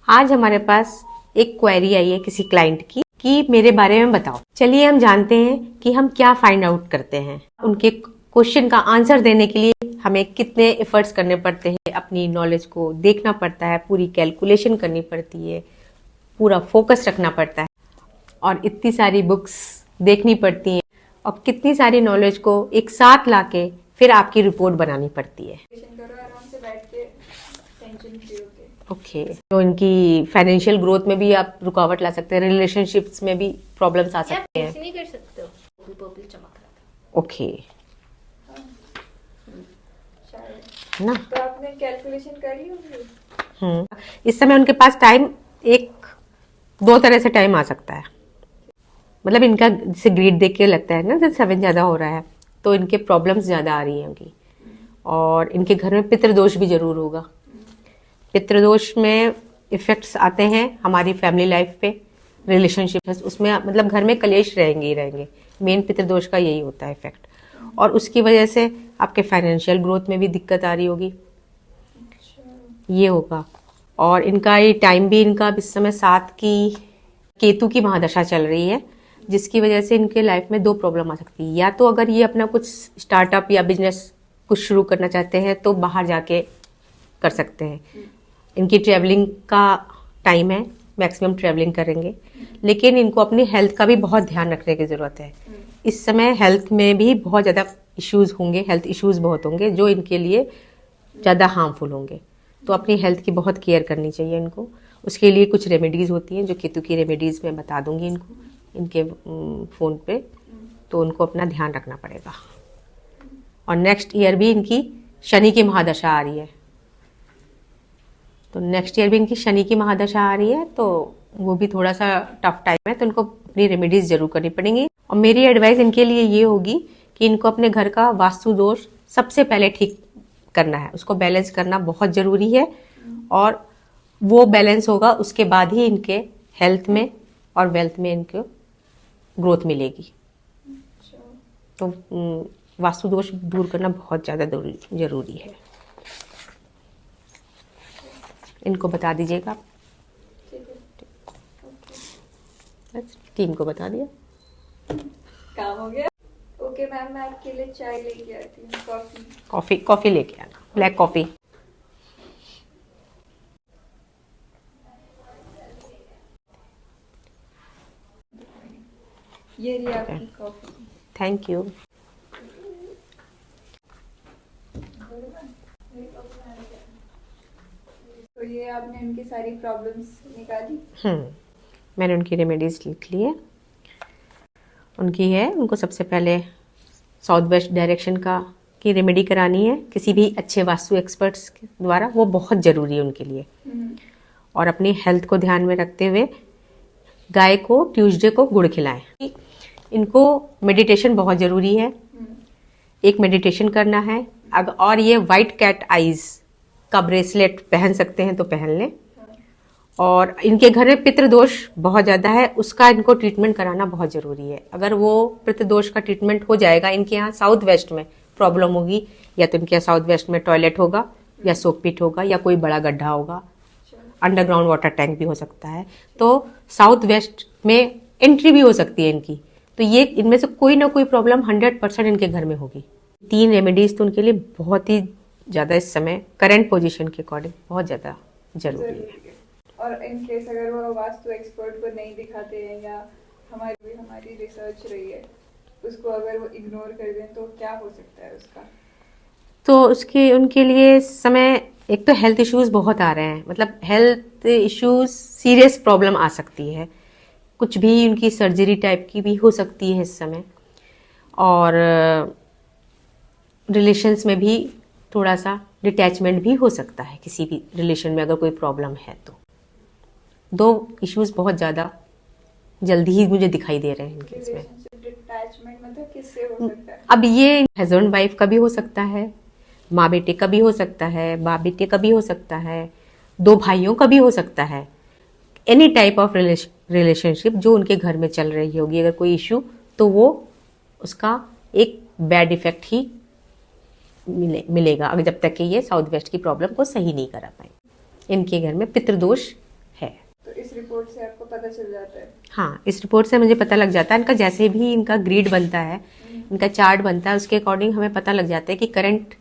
आज हमारे पास एक क्वेरी आई है किसी क्लाइंट की कि मेरे बारे में बताओ। चलिए हम जानते हैं कि हम क्या फाइंड आउट करते हैं। उनके क्वेश्चन का आंसर देने के लिए हमें कितने एफर्ट्स करने पड़ते हैं, अपनी नॉलेज को देखना पड़ता है, पूरी कैलकुलेशन करनी पड़ती है, पूरा फोकस रखना पड़ता है और इतनी सारी बुक्स देखनी पड़ती हैं और कितनी सारी नॉलेज को एक साथ लाके फिर आपकी रिपोर्ट बनानी पड़ती है। ओके तो इनकी फाइनेंशियल ग्रोथ में भी आप रुकावट ला सकते हैं, रिलेशनशिप्स में भी प्रॉब्लम्स आ सकते हैं। नहीं कर सकते हो, पर्पल चमक रहा था। ओके ना, तो आपने कैलकुलेशन कर ली होगी। इस समय उनके पास टाइम दो तरह से टाइम आ सकता है। मतलब इनका जैसे ग्रीड देख के लगता है ना, जैसे 7 ज्यादा हो रहा है तो इनके प्रॉब्लम्स ज्यादा आ रही हैं उनकी। और इनके घर में पितृदोष भी जरूर होगा। पितृदोष में इफेक्ट्स आते हैं हमारी फैमिली लाइफ पे, रिलेशनशिप, उसमें मतलब घर में कलेश रहेंगे ही रहेंगे। मेन पितृदोष का यही होता है इफेक्ट। और उसकी वजह से आपके फाइनेंशियल ग्रोथ में भी दिक्कत आ रही होगी, ये होगा। और इनका ये टाइम भी, इनका इस समय 7 की केतु की महादशा चल रही है, जिसकी वजह से इनके लाइफ में 2 प्रॉब्लम आ सकती है। या तो अगर ये अपना कुछ स्टार्टअप या बिजनेस कुछ शुरू करना चाहते हैं तो बाहर जाके कर सकते हैं। इनकी ट्रैवलिंग का टाइम है, मैक्सिमम ट्रैवलिंग करेंगे। लेकिन इनको अपनी हेल्थ का भी बहुत ध्यान रखने की जरूरत है। इस समय हेल्थ में भी बहुत ज़्यादा इश्यूज होंगे, हेल्थ इश्यूज बहुत होंगे जो इनके लिए ज़्यादा हार्मफुल होंगे। तो अपनी हेल्थ की बहुत केयर करनी चाहिए इनको। उसके लिए कुछ रेमेडीज़ होती हैं जो केतु की रेमेडीज़ मैं बता दूंगी इनको इनके फ़ोन पे, तो उनको अपना ध्यान रखना पड़ेगा। और नेक्स्ट ईयर भी इनकी शनि की महादशा आ रही है, तो नेक्स्ट ईयर भी इनकी शनि की महादशा आ रही है, तो वो भी थोड़ा सा टफ टाइम है, तो इनको अपनी रेमेडीज जरूर करनी पड़ेंगी। और मेरी एडवाइस इनके लिए ये होगी कि इनको अपने घर का वास्तु दोष सबसे पहले ठीक करना है, उसको बैलेंस करना बहुत जरूरी है। और वो बैलेंस होगा उसके बाद ही इनके हेल्थ में और वेल्थ में इनको ग्रोथ मिलेगी। तो वास्तु दोष दूर करना बहुत ज़्यादा जरूरी है। इनको बता दीजिएगा, टीम को बता दिया, काम हो गया। ओके मैम, मैं आपके लिए चाय लेके आती हूँ। कॉफी लेके आना, ब्लैक कॉफी। ये रही आपकी कॉफी। Thank you. तो ये आपने उनकी सारी प्रॉब्लम्स निकाली। मैंने उनकी रेमेडीज लिख ली है। उनकी है, उनको सबसे पहले साउथ वेस्ट डायरेक्शन की रेमेडी करानी है किसी भी अच्छे वास्तु एक्सपर्ट्स के द्वारा, वो बहुत ज़रूरी है उनके लिए। और अपनी हेल्थ को ध्यान में रखते हुए गाय को ट्यूसडे को गुड़ खिलाएं। इनको मेडिटेशन बहुत ज़रूरी है, एक मेडिटेशन करना है। और ये वाइट कैट आइज का ब्रेसलेट पहन सकते हैं तो पहन लें। और इनके घर में पितृदोष बहुत ज़्यादा है, उसका इनको ट्रीटमेंट कराना बहुत ज़रूरी है। अगर वो पितृदोष का ट्रीटमेंट हो जाएगा, इनके यहाँ साउथ वेस्ट में प्रॉब्लम होगी, या तो इनके यहाँ साउथ वेस्ट में टॉयलेट होगा या सोकपिट होगा या कोई बड़ा गड्ढा होगा, अंडरग्राउंड वाटर टैंक भी हो सकता है। तो साउथ वेस्ट में एंट्री भी हो सकती है इनकी। तो ये इनमें से कोई ना कोई प्रॉब्लम 100% इनके घर में होगी। 3 रेमेडीज तो उनके लिए बहुत ही ज़्यादा इस समय करंट पोजीशन के अकॉर्डिंग बहुत ज़्यादा जरूरी है। और इन केस अगर वो वास्तु एक्सपर्ट को नहीं दिखाते हैं या हमारी रिसर्च रही है उसको अगर वो इग्नोर कर दें तो क्या हो सकता है उसका? तो उनके लिए इस समय एक तो हेल्थ इश्यूज बहुत आ रहे हैं, मतलब हेल्थ इश्यूज सीरियस प्रॉब्लम आ सकती है, कुछ भी उनकी सर्जरी टाइप की भी हो सकती है इस समय। और रिलेशंस में भी थोड़ा सा डिटैचमेंट भी हो सकता है, किसी भी रिलेशन में अगर कोई प्रॉब्लम है तो। 2 इश्यूज बहुत ज़्यादा जल्दी ही मुझे दिखाई दे रहे हैं इनके इसमें। डिटैचमेंट मतलब किससे हो सकता है? अब ये हस्बैंड वाइफ का भी हो सकता है, माँ बेटे का भी हो सकता है, बाप बेटे का भी हो सकता है, 2 भाइयों का भी हो सकता है। एनी टाइप ऑफ रिलेशनशिप जो उनके घर में चल रही होगी, अगर कोई इश्यू, तो वो उसका एक बैड इफेक्ट ही मिलेगा अगर जब तक कि ये साउथ वेस्ट की प्रॉब्लम को सही नहीं करा पाए। इनके घर में पितृदोष है। इस रिपोर्ट से आपको पता चल जाता है? हाँ, इस रिपोर्ट से मुझे पता लग जाता है इनका, जैसे भी इनका ग्रिड बनता है, इनका चार्ट बनता है, उसके अकॉर्डिंग हमें पता लग जाता है कि करंट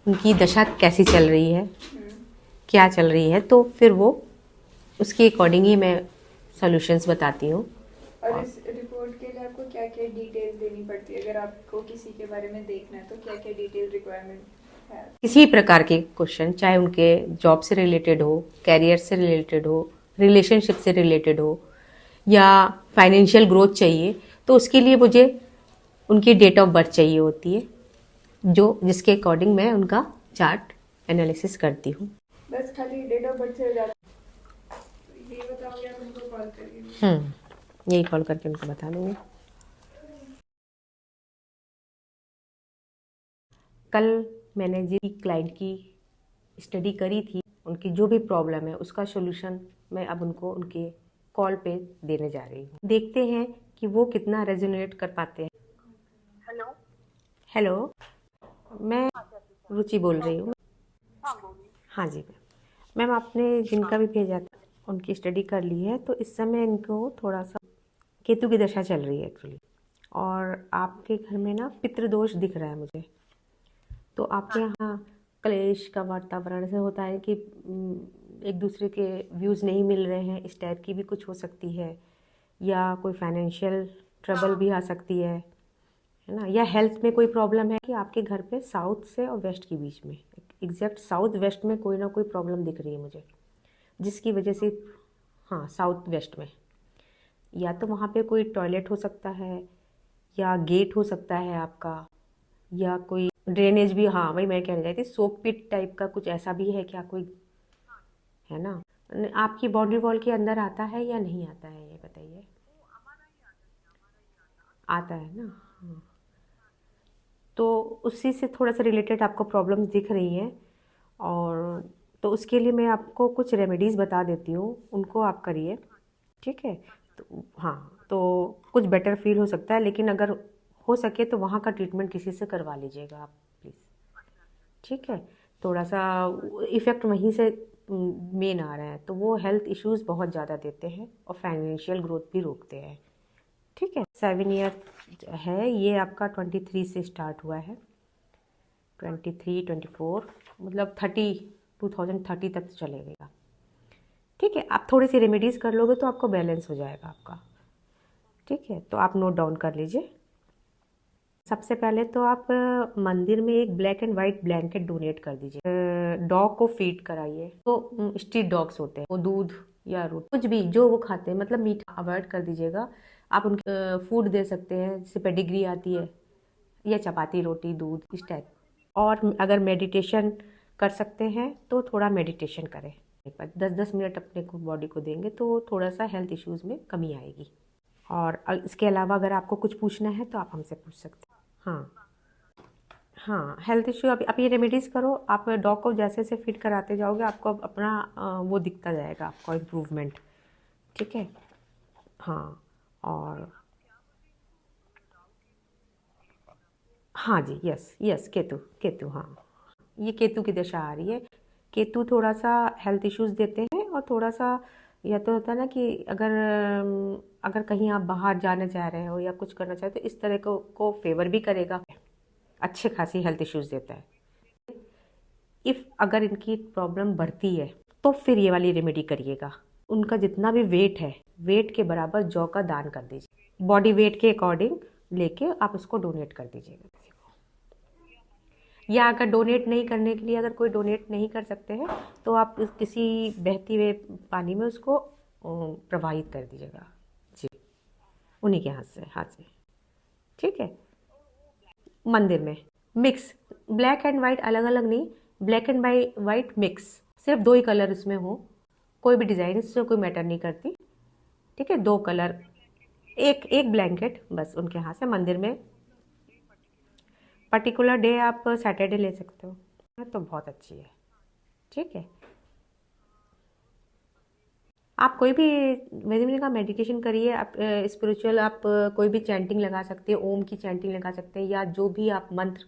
उनकी दशा कैसी चल रही है, क्या चल रही है। तो फिर वो उसके अकॉर्डिंग ही मैं सॉल्यूशंस बताती हूँ। और इस रिपोर्ट के लिए आपको क्या क्या डिटेल देनी पड़ती है? अगर आपको किसी के बारे में देखना है तो क्या क्या डिटेल रिक्वायरमेंट है? किसी प्रकार के क्वेश्चन, चाहे उनके जॉब से रिलेटेड हो, कैरियर से रिलेटेड हो, रिलेशनशिप से रिलेटेड हो, या फाइनेंशियल ग्रोथ चाहिए, तो उसके लिए मुझे उनकी डेट ऑफ बर्थ चाहिए होती है, जो जिसके अकॉर्डिंग मैं उनका चार्ट एनालिसिस करती हूँ। बस खाली डेट ऑफ बर्थ से हो जाता है? तो ये बताओगे आप उनको कॉल करके? यही कॉल करके उनको बता दूँगी। कल मैंने जिस क्लाइंट की स्टडी करी थी, उनकी जो भी प्रॉब्लम है उसका सॉल्यूशन मैं अब उनको उनके कॉल पे देने जा रही हूँ। देखते हैं कि वो कितना रेजोनेट कर पाते हैं। हेलो। हेलो, मैं रुचि बोल रही हूँ। हाँ बोलिए। हाँ जी मैम, आपने जिनका भी भेजा था उनकी स्टडी कर ली है। तो इस समय इनको थोड़ा सा केतु की दशा चल रही है एक्चुअली, और आपके घर में ना पितृदोष दिख रहा है मुझे। तो आपके यहाँ क्लेश का वातावरण से होता है कि एक दूसरे के व्यूज़ नहीं मिल रहे हैं, इस टाइप की भी कुछ हो सकती है, या कोई फाइनेंशियल ट्रबल भी आ सकती है ना, या हेल्थ में कोई प्रॉब्लम है कि आपके घर पे साउथ से और वेस्ट के बीच में, एग्जैक्ट साउथ वेस्ट में कोई ना कोई प्रॉब्लम दिख रही है मुझे, जिसकी वजह से, हाँ साउथ वेस्ट में, या तो वहाँ पे कोई टॉयलेट हो सकता है, या गेट हो सकता है आपका, या कोई ड्रेनेज भी। हाँ वही मैं कहने चाहती थी, सोक पिट टाइप का कुछ ऐसा भी है क्या कोई, है ना? आपकी बाउंड्री वॉल के अंदर आता है या नहीं आता है, ये बताइए। आता है ना? हाँ। तो उसी से थोड़ा सा रिलेटेड आपको प्रॉब्लम्स दिख रही हैं, और तो उसके लिए मैं आपको कुछ रेमेडीज़ बता देती हूँ, उनको आप करिए, ठीक है? तो हाँ, तो कुछ बेटर फील हो सकता है, लेकिन अगर हो सके तो वहाँ का ट्रीटमेंट किसी से करवा लीजिएगा आप प्लीज़, ठीक है? थोड़ा सा इफ़ेक्ट वहीं से मेन आ रहा है, तो वो हेल्थ इश्यूज़ बहुत ज़्यादा देते हैं और फाइनेंशियल ग्रोथ भी रोकते हैं, ठीक है? 7 ईयर है ये आपका, 23 से स्टार्ट हुआ है, 23, 24, मतलब 2030 तक चलेगा, ठीक है? आप थोड़ी सी रेमेडीज़ कर लोगे तो आपको बैलेंस हो जाएगा आपका, ठीक है? तो आप नोट डाउन कर लीजिए। सबसे पहले तो आप मंदिर में एक black and white blanket donate कर दीजिए। डॉग को फीड कराइए। तो स्ट्रीट डॉग्स होते हैं, वो दूध या रोटी कुछ भी जो वो खाते हैं, मतलब मीठा अवॉइड कर दीजिएगा। आप उनके फूड दे सकते हैं, जैसे पेडिग्री आती है, या चपाती रोटी दूध इस टाइप। और अगर मेडिटेशन कर सकते हैं तो थोड़ा मेडिटेशन करें, 10-10 मिनट अपने को बॉडी को देंगे तो थोड़ा सा हेल्थ इश्यूज़ में कमी आएगी। और इसके अलावा अगर आपको कुछ पूछना है तो आप हमसे पूछ सकते हैं। हाँ हाँ, हेल्थ इश्यू आप ये रेमेडीज़ करो। आप डॉग को जैसे जैसे फीड कराते जाओगे आपको अपना वो दिखता जाएगा, आपको इम्प्रूवमेंट, ठीक है? हाँ, और हाँ जी, यस यस, केतु केतु, हाँ ये केतु की दशा आ रही है। केतु थोड़ा सा हेल्थ इश्यूज़ देते हैं, और थोड़ा सा या तो होता है ना कि अगर कहीं आप बाहर जाना चाह रहे हो या कुछ करना चाहते हो, इस तरह को फेवर भी करेगा, अच्छे खासी हेल्थ इश्यूज़ देता है। अगर इनकी प्रॉब्लम बढ़ती है तो फिर ये वाली रेमेडी करिएगा। उनका जितना भी वेट है, वेट के बराबर जौ का दान कर दीजिए, बॉडी वेट के अकॉर्डिंग लेके आप उसको डोनेट कर दीजिएगा किसी को। या अगर डोनेट नहीं करने के लिए, अगर कोई डोनेट नहीं कर सकते हैं, तो आप किसी बहती हुए पानी में उसको प्रवाहित कर दीजिएगा जी, उन्हीं के हाथ से, ठीक है? मंदिर में मिक्स, ब्लैक एंड वाइट अलग अलग नहीं, ब्लैक एंड वाइट मिक्स, सिर्फ 2 ही कलर इसमें हो, कोई भी डिज़ाइन इससे कोई मैटर नहीं करती, ठीक है? 2 कलर, एक ब्लैंकेट बस उनके हाथ से मंदिर में। पर्टिकुलर डे आप सैटरडे ले सकते हो, तो बहुत अच्छी है, ठीक है? आप कोई भी मैंने कहा मेडिटेशन करिए, आप स्पिरिचुअल, आप कोई भी चैंटिंग लगा सकते हैं, ओम की चैंटिंग लगा सकते हैं, या जो भी आप मंत्र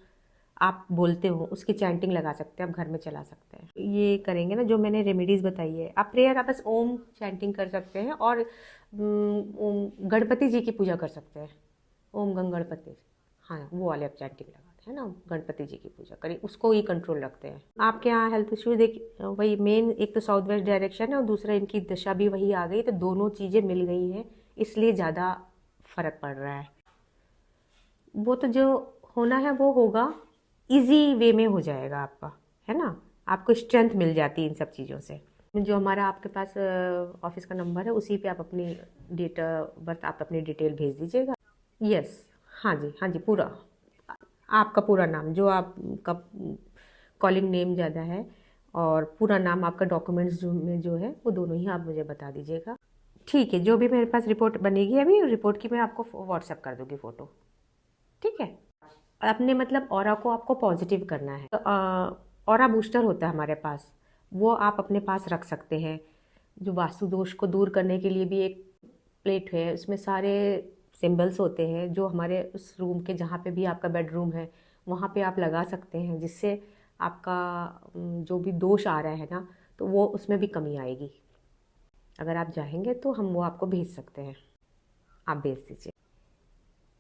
आप बोलते हो उसकी चैंटिंग लगा सकते हैं, आप घर में चला सकते हैं। ये करेंगे ना जो मैंने रेमेडीज़ बताई है, आप प्रेयर आप बस ओम चैंटिंग कर सकते हैं और ओम गणपति जी की पूजा कर सकते हैं। ओम गंग गणपति, हाँ वो वाले आप चैंटिंग लगाते हैं ना, गणपति जी की पूजा करिए, उसको ही कंट्रोल रखते हैं। आपके यहाँ हेल्थ इश्यूज देखिए वही मेन, एक तो साउथ वेस्ट डायरेक्शन है और दूसरा इनकी दशा भी वही आ गई, तो दोनों चीज़ें मिल गई हैं, इसलिए ज़्यादा फर्क पड़ रहा है। वो तो जो होना है वो होगा, इजी वे में हो जाएगा आपका, है ना, आपको स्ट्रेंथ मिल जाती है इन सब चीज़ों से। जो हमारा आपके पास ऑफिस का नंबर है उसी पे आप अपनी डेट ऑफ बर्थ, आप अपनी डिटेल भेज दीजिएगा। यस, हाँ जी, हाँ जी, पूरा आपका पूरा नाम, जो आपका कॉलिंग नेम ज़्यादा है और पूरा नाम आपका डॉक्यूमेंट्स में जो है वो दोनों ही आप मुझे बता दीजिएगा। ठीक है, जो भी मेरे पास रिपोर्ट बनेगी अभी, रिपोर्ट की मैं आपको व्हाट्सएप कर दूँगी फ़ोटो, ठीक है। अपने मतलब ऑरा को आपको पॉजिटिव करना है। ऑरा बूस्टर होता है हमारे पास, वो आप अपने पास रख सकते हैं। जो वास्तु दोष को दूर करने के लिए भी एक प्लेट है, उसमें सारे सिंबल्स होते हैं, जो हमारे उस रूम के जहाँ पे भी आपका बेडरूम है वहाँ पे आप लगा सकते हैं, जिससे आपका जो भी दोष आ रहा है ना, तो वो उसमें भी कमी आएगी। अगर आप चाहेंगे तो हम वो आपको भेज सकते हैं, आप भेज दीजिए,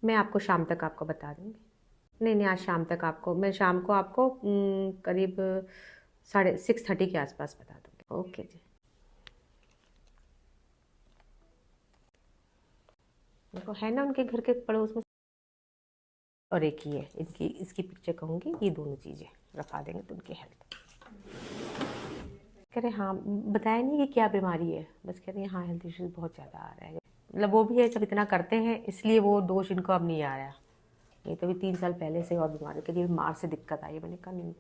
मैं आपको शाम तक आपको बता दूँगी। नहीं, आज शाम तक आपको, मैं शाम को आपको करीब 6:30 के आसपास बता दूँगी। ओके जी। देखो है ना उनके घर के पड़ोस में, और एक ही है इनकी, इसकी पिक्चर कहूँगी, ये दोनों चीज़ें रखा देंगे तो उनकी हेल्थ। कह रहे हाँ, बताया नहीं कि क्या बीमारी है, बस कह रहे हैं हाँ हेल्थ इश्यूज बहुत ज़्यादा आ रहा है, मतलब वो भी है सब इतना करते हैं इसलिए वो दोष इनको अब नहीं आ रहा। ये तो भी 3 साल पहले से और बीमारी के लिए मार्च से दिक्कत आई है, मैंने कहा नहीं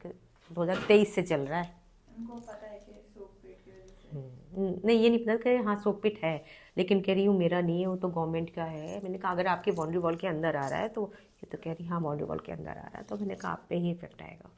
2023 से चल रहा है। उनको पता है कि सोकपेट की वजह से नहीं ये नहीं पता, कह रहे हाँ सोकपिट है, लेकिन कह रही हूँ मेरा नहीं है, वो तो गवर्नमेंट का है। मैंने कहा अगर आपके बाउंड्री वॉल के अंदर आ रहा है तो, ये तो कह रही हाँ बाउंड्री वॉल के अंदर आ रहा है, तो मैंने कहा आप पे ही इफेक्ट आएगा।